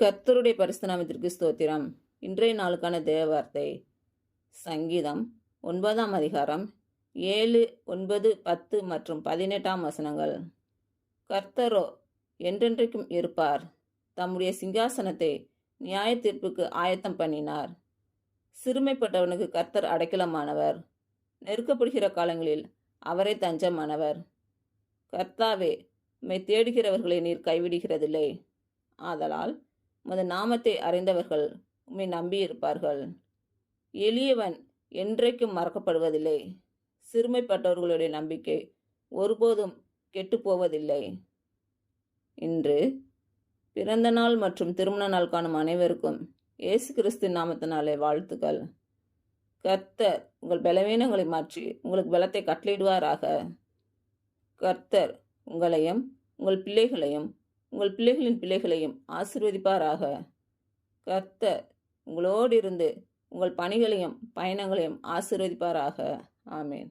கர்த்தருடைய பரிசுத்த நாமத்திற்கு ஸ்தோத்திரம். இன்றைய நாளுக்கான தேவ வார்த்தை சங்கீதம் 9ஆம் அதிகாரம் 7, 9, 10 மற்றும் 18ஆம் வசனங்கள். கர்த்தரோ என்றென்றைக்கும் இருப்பார். தம்முடைய சிங்காசனத்தை நியாய தீர்ப்புக்கு ஆயத்தம் பண்ணினார். சிறுமைப்பட்டவனுக்கு கர்த்தர் அடைக்கலமானவர். நெருக்கப்படுகிற காலங்களில் அவரை தஞ்சமானவர். கர்த்தாவே, உம்மை தேடுகிறவர்களை நீர் கைவிடுகிறதில்லை. ஆதலால் உமது நாமத்தை அறிந்தவர்கள் உம்மை நம்பியிருப்பார்கள். எளியவன் என்றைக்கும் மறக்கப்படுவதில்லை. சிறுமைப்பட்டவர்களுடைய நம்பிக்கை ஒருபோதும் கெட்டுப்போவதில்லை. இன்று பிறந்த நாள் மற்றும் திருமண நாள் காணும் அனைவருக்கும் இயேசு கிறிஸ்து நாமத்தினாலே வாழ்த்துக்கள். கர்த்தர் உங்கள் பலவீனங்களை மாற்றி உங்களுக்கு பலத்தை கட்டளையிடுவாராக. கர்த்தர் உங்களையும் உங்கள் பிள்ளைகளையும் உங்கள் பிள்ளைகளின் பிள்ளைகளையும் ஆசீர்வதிப்பாராக. கர்த்தர் உங்களோடு இருந்து உங்கள் பணிகளையும் பயணங்களையும் ஆசீர்வதிப்பாராக. ஆமேன்.